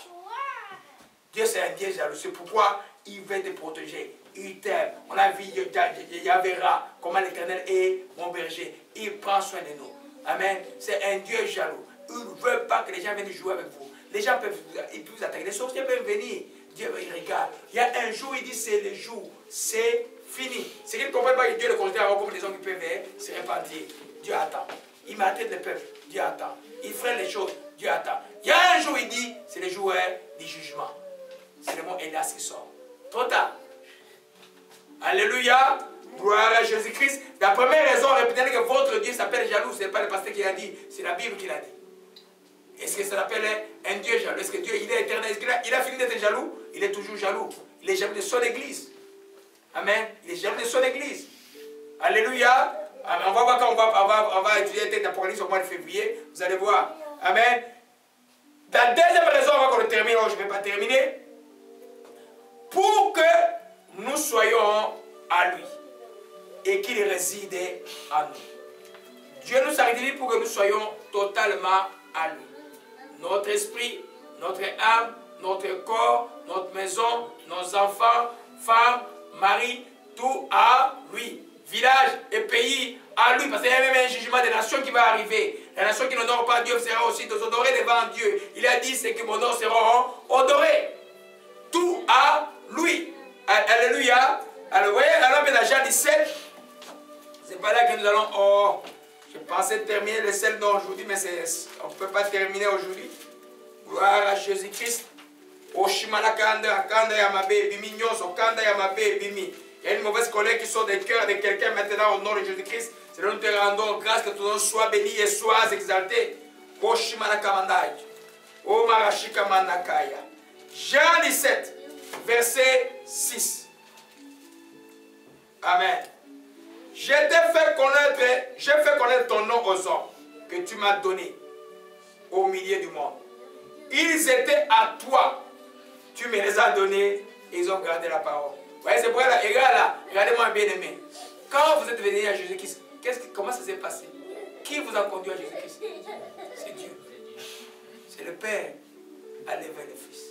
Dieu, c'est un Dieu jaloux. C'est pourquoi il veut te protéger. Il t'aime. On a vu Yahvéra, comment l'Éternel est mon berger. Il prend soin de nous. Amen. C'est un Dieu jaloux. Il ne veut pas que les gens viennent jouer avec vous. Les gens peuvent vous attaquer. Les sorciers peuvent venir. Dieu, il regarde. Il y a un jour, il dit c'est le jour. C'est fini. C'est qu'il ne comprend pas que Dieu le considère comme des hommes qui peuvent se repentir. Dieu attend. Il m'attend le peuple. Dieu attend. Il ferait les choses. Dieu attend. Il y a un jour, il dit, c'est le jour du jugement. C'est le mot hélas qui sort. Trop tard. Alléluia. Gloire à Jésus-Christ. La première raison, répétez que votre Dieu s'appelle jaloux. Ce n'est pas le pasteur qui l'a dit. C'est la Bible qui l'a dit. Est-ce que ça s'appelle un Dieu jaloux? Est-ce que Dieu il est éternel? Est-ce qu'il a fini d'être jaloux? Il est toujours jaloux. Il est jaloux de son église. Amen. Il est jaloux de son église. Alléluia. On va voir quand on va étudier le texte d'Apocalypse au mois de février. Vous allez voir. Amen. La deuxième raison, avant qu'on le termine, je ne vais pas terminer, pour que nous soyons à lui et qu'il réside en nous. Dieu nous sanctifie pour que nous soyons totalement à lui. Notre esprit, notre âme, notre corps, notre maison, nos enfants, femmes, maris, tout à lui. Village et pays à lui. Parce qu'il y a même un jugement des nations qui va arriver. Les nations qui n'honorent pas Dieu seront aussi déshonorées devant Dieu. Il a dit, c'est que mon nom seront honorés. Tout à lui. Alléluia. Alors, vous voyez, alors dans Jean 17, c'est pas là que nous allons... Oh, je pensais terminer le seul nom aujourd'hui, mais on ne peut pas terminer aujourd'hui. Gloire à Jésus-Christ. Oshimana kanda, kanda yamabe, bimi nyoso, kanda yamabe, bimi. Il y a une mauvaise colère qui sort du cœur de quelqu'un maintenant au nom de Jésus-Christ. C'est là nous te rendons grâce que ton nom soit béni et soit exalté. Oshimana kamandai. O marashika manakaya. Jean 17, verset 6. Amen. J'ai fait connaître ton nom aux hommes que tu m'as donné au milieu du monde. Ils étaient à toi. Tu me les as donnés et ils ont gardé la parole. Vous voyez, c'est pour là, regardez-moi bien aimé. Quand vous êtes venu à Jésus-Christ, comment ça s'est passé? Qui vous a conduit à Jésus-Christ? C'est Dieu. C'est le Père à lever le Fils.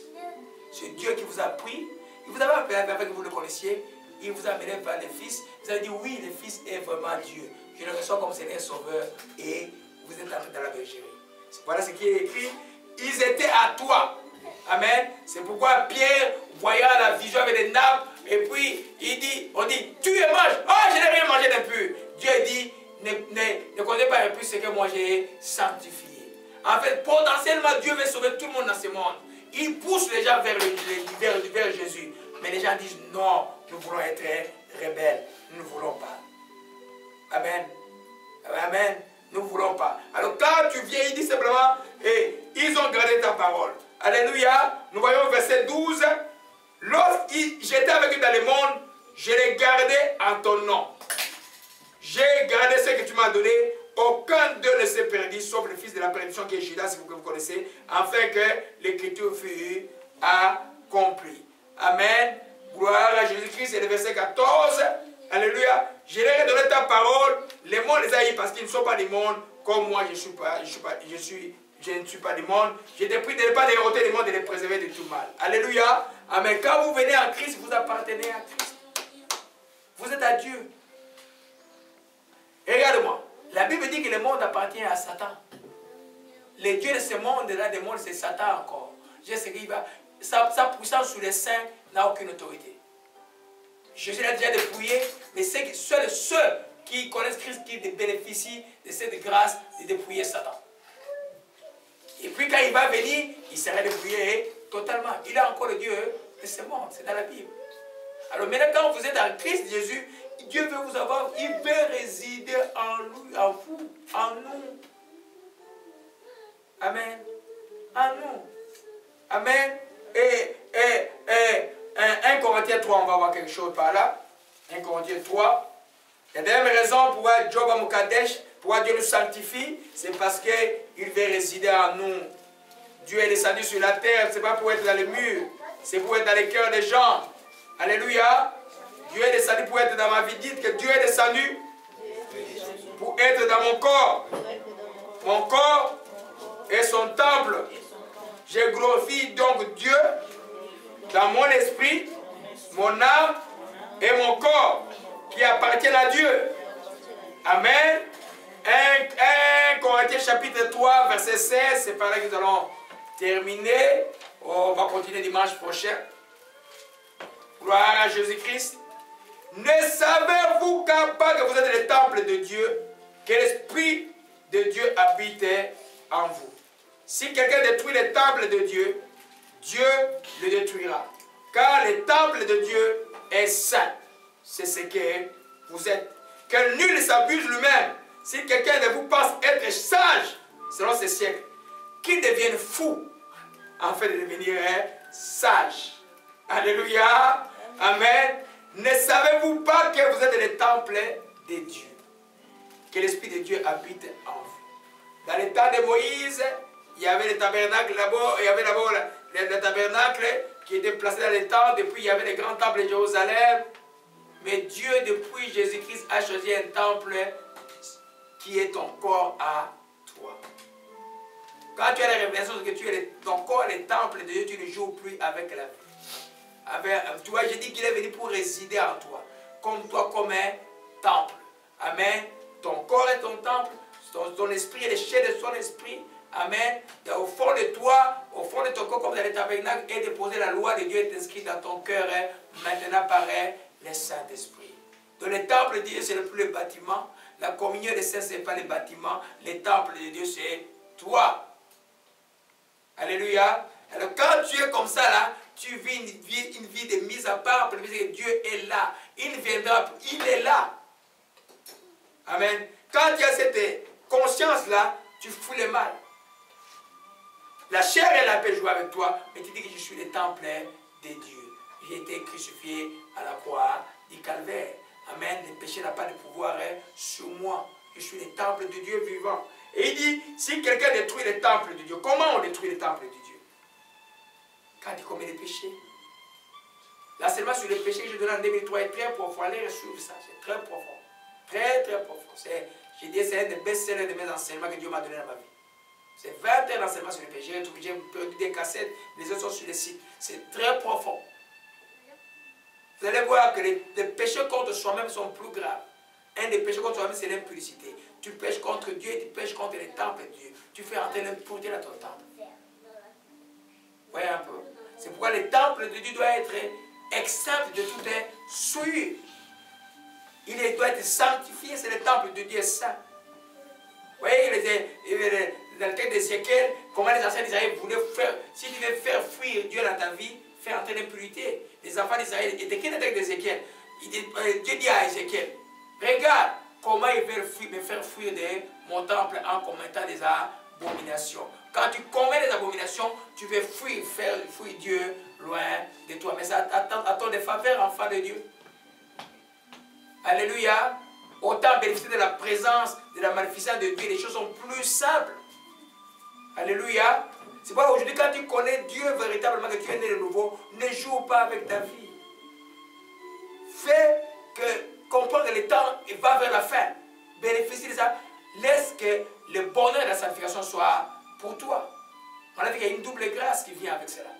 C'est Dieu qui vous a pris. Il vous a appelé afin que vous le connaissiez. Il vous a amené vers le Fils. Vous avez dit oui, le Fils est vraiment Dieu. Je le reçois comme Seigneur Sauveur et vous êtes entré dans la bergerie. Voilà ce qui est écrit. Ils étaient à toi. Amen. C'est pourquoi Pierre, voyant la vision avec les nappes, et puis on dit, tu es mange. Oh, je n'ai rien mangé d'impur. Dieu dit, ne connais pas impur ce que moi j'ai sanctifié. En fait, potentiellement, Dieu veut sauver tout le monde dans ce monde. Il pousse les gens vers Jésus. Mais les gens disent, non, nous voulons être rebelles. Nous ne voulons pas. Amen. Amen. Nous ne voulons pas. Alors quand tu viens, il dit simplement, et ils ont gardé ta parole. Alléluia. Nous voyons verset 12. J'étais avec eux dans le monde, je les gardais en ton nom. J'ai gardé ce que tu m'as donné. Aucun d'eux ne s'est perdu, sauf le fils de la perdition qui est Judas, si vous connaissez, afin que l'écriture fût accomplie. Amen. Gloire à Jésus-Christ. C'est le verset 14. Alléluia. Je leur ai donné ta parole. Les mondes les a eu parce qu'ils ne sont pas du monde, comme moi je ne suis pas du monde. J'ai pris de ne pas les ôter du monde et de les préserver de tout mal. Alléluia. Amen. Quand vous venez en Christ, vous appartenez à Christ. Vous êtes à Dieu. Et regarde-moi. La Bible dit que le monde appartient à Satan. Le Dieu de ce monde-là, des mondes, c'est Satan encore. Je sais qu'il va. Sa puissance sur les saints n'a aucune autorité. Jésus l'a déjà dépouillé, mais c'est seuls ceux qui connaissent Christ qui bénéficient de cette grâce de dépouiller Satan. Et puis quand il va venir, il sera dépouillé totalement. Il a encore le Dieu de ce monde, c'est dans la Bible. Alors maintenant, quand vous êtes en Christ Jésus, Dieu veut vous avoir, il veut résider en lui, en vous, en nous. Amen. En nous. Amen. Et 1 Corinthiens 3, on va voir quelque chose par là. 1 Corinthiens 3. La deuxième raison pourquoi Job Amukadesh, pourquoi Dieu nous sanctifie, c'est parce qu'il veut résider en nous. Dieu est descendu sur la terre, ce n'est pas pour être dans les murs, c'est pour être dans les cœurs des gens. Alléluia. Dieu est descendu pour être dans ma vie. Dites que Dieu est descendu pour être dans mon corps. Mon corps est son temple. Je glorifie donc Dieu dans mon esprit, mon âme et mon corps qui appartiennent à Dieu. Amen. 1 Corinthiens chapitre 3 verset 16, c'est par là que nous allons terminer. On va continuer dimanche prochain. Gloire à Jésus-Christ. Ne savez-vous pas que vous êtes le temple de Dieu, que l'Esprit de Dieu habite en vous? Si quelqu'un détruit le temple de Dieu, Dieu le détruira. Car le temple de Dieu est saint. C'est ce que vous êtes. Que nul ne s'abuse lui-même. Si quelqu'un de vous pense être sage, selon ce siècle, qu'il devienne fou, afin de devenir sage. Alléluia. Amen. Ne savez-vous pas que vous êtes le temple de Dieu? Que l'Esprit de Dieu habite en vous. Dans le temps de Moïse, il y avait le tabernacle là-bas, il y avait d'abord le tabernacle qui était placé dans les temples, et puis il y avait les grands temples de Jérusalem. Mais Dieu, depuis Jésus-Christ, a choisi un temple qui est ton corps à toi. Quand tu as la révélation de que tu es ton corps, les temples de Dieu, tu ne joues plus avec la vie. Tu vois, j'ai dit qu'il est venu pour résider en toi, comme toi, comme un temple. Amen. Ton corps est ton temple, ton esprit est le chef de son esprit. Amen. Et au fond de toi, au fond de ton corps, comme dans le tabernacle, est déposée la loi de Dieu, est inscrite dans ton cœur. Maintenant paraît le Saint-Esprit. Donc le temple de Dieu, ce n'est plus le bâtiment. La communion des saints, ce n'est pas le bâtiment. Le temple de Dieu, c'est toi. Alléluia. Alors quand tu es comme ça là, tu vis une vie de mise à part pour dire que Dieu est là. Il viendra, il est là. Amen. Quand tu as cette conscience-là, tu fous le mal. La chair, elle peut jouer avec toi, mais tu dis que je suis le temple de Dieu. J'ai été crucifié à la croix du calvaire. Amen. Le péché n'a pas de pouvoir sur moi. Je suis le temple de Dieu vivant. Et il dit, si quelqu'un détruit le temple de Dieu, comment on détruit le temple de Dieu? Quand il commet des péchés. Là, seulement sur les péchés que je donne en 2003 est très profond. Allez suivre ça, c'est très profond. Très, très profond. J'ai dit, c'est un des best-sellers de mes enseignements que Dieu m'a donné dans ma vie. C'est 20 heures d'enseignement sur les péchés. J'ai perdu des cassettes, les autres sont sur les sites. C'est très profond. Vous allez voir que les péchés contre soi-même sont plus graves. Un des péchés contre soi-même, c'est l'impudicité. Tu pêches contre Dieu et tu pêches contre les temples de Dieu. Tu fais entrer l'impureté dans ton temple. Voyez un peu. C'est pourquoi le temple de Dieu doit être exempt de toute souillure. Il doit être sanctifié, c'est le temple de Dieu saint. Vous voyez, dans le texte d'Ézéchiel, comment les anciens d'Israël voulaient faire, si tu veux faire fuir Dieu dans ta vie, faire entrer l'impurité. Les enfants d'Israël, et écrit dans le texte d'Ézéchiel, Dieu dit à Ézéchiel, regarde comment ils veulent me faire fuir de mon temple en commettant des abominations. Quand tu commets des abominations, tu veux faire fuir Dieu loin de toi. Mais ça attend des faveurs, enfants de Dieu. Alléluia. Autant bénéficier de la présence, de la magnificence de Dieu, les choses sont plus simples. Alléluia. C'est pourquoi aujourd'hui, quand tu connais Dieu véritablement, que tu es né de nouveau, ne joue pas avec ta vie. Fais comprendre que le temps va vers la fin. Bénéficie de ça. Laisse que le bonheur de la sanctification soit pour toi. On a dit qu'il y a une double grâce qui vient avec cela.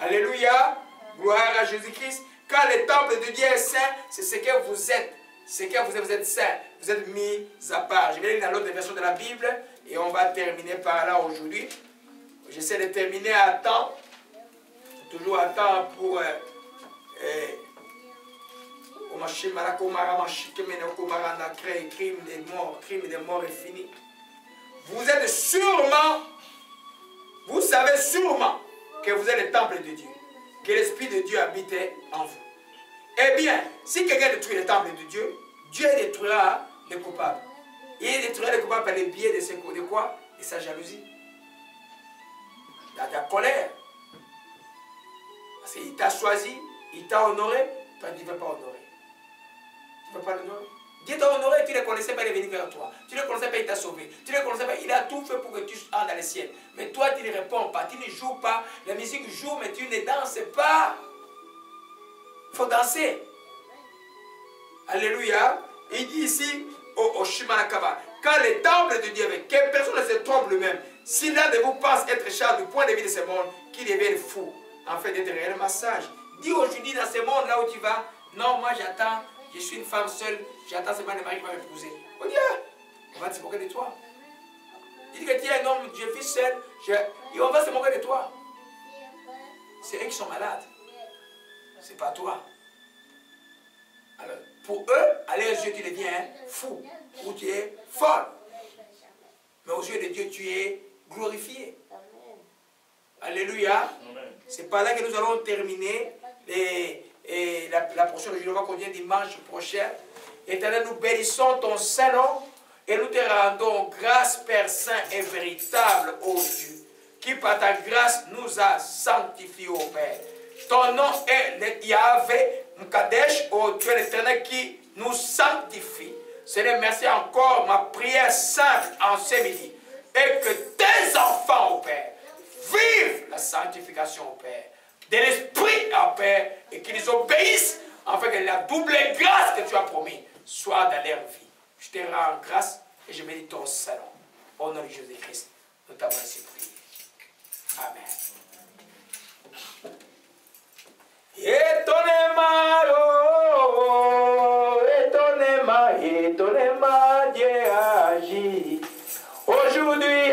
Alléluia. Gloire à Jésus-Christ. Quand le temple de Dieu est saint, c'est ce que vous êtes. C'est que vous êtes saint. Vous êtes mis à part. Je vais lire dans l'autre version de la Bible et on va terminer par là aujourd'hui. J'essaie de terminer à temps. Toujours à temps pour... crime des morts est fini. Vous êtes sûrement, vous savez sûrement que vous êtes le temple de Dieu, que l'Esprit de Dieu habite en vous. Eh bien, si quelqu'un détruit le temple de Dieu, Dieu détruira les coupables. Il détruira les coupables par le biais de quoi? De sa jalousie. De ta colère. Parce qu'il t'a choisi, il t'a honoré, toi tu ne veux pas honorer. Tu ne veux pas l'honorer. Dieu t'a honoré, tu ne le connaissais pas, il est venu vers toi. Tu ne le connaissais pas, il t'a sauvé. Tu ne le connaissais pas, il a tout fait pour que tu entres dans le ciel. Mais toi, tu ne réponds pas, tu ne joues pas. La musique joue, mais tu ne danses pas. Il faut danser. Alléluia. Il dit ici, au Shimanakaba, quand le temple de Dieu, que personne ne se trompe lui-même. Si l'un de vous pense être charge du point de vue de ce monde, qu'il devienne fou, en fait d'être réellement sage. Dis aujourd'hui dans ce monde là où tu vas, non, moi j'attends, je suis une femme seule, j'attends seulement le mari qui va m'épouser. On dit, on va se moquer de toi. Il dit que tu es un homme, je vis seul, et on va se moquer de toi. C'est eux qui sont malades. C'est pas toi. Alors, pour eux, à leurs yeux, tu deviens fou, ou tu es folle. Mais aux yeux de Dieu, tu es glorifié. Alléluia. C'est par là que nous allons terminer la portion de Jéhovah qu'on vient dimanche prochain. Éternel, nous bénissons ton Saint-Nom et nous te rendons grâce, Père Saint et véritable, ô Dieu, qui par ta grâce nous a sanctifiés, ô Père. Ton nom est le Yahvé Mkadesh, ô Dieu l'éternel qui nous sanctifie. Seigneur, merci encore, ma prière simple en ce midi. et que tes enfants, ô Père, vivent la sanctification, ô Père, de l'esprit, ô Père, et qu'ils obéissent, afin que la double grâce que tu as promis soit dans leur vie. Je te rends grâce et je bénis ton salon. Au nom de Jésus-Christ, nous t'avons ainsi prié. Amen. Étonnez-moi, Dieu agit. Aujourd'hui,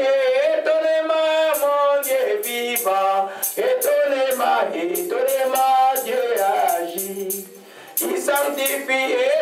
étonnez-moi, mon Dieu vivant. Étonnez-moi, Dieu agit. Il sanctifie.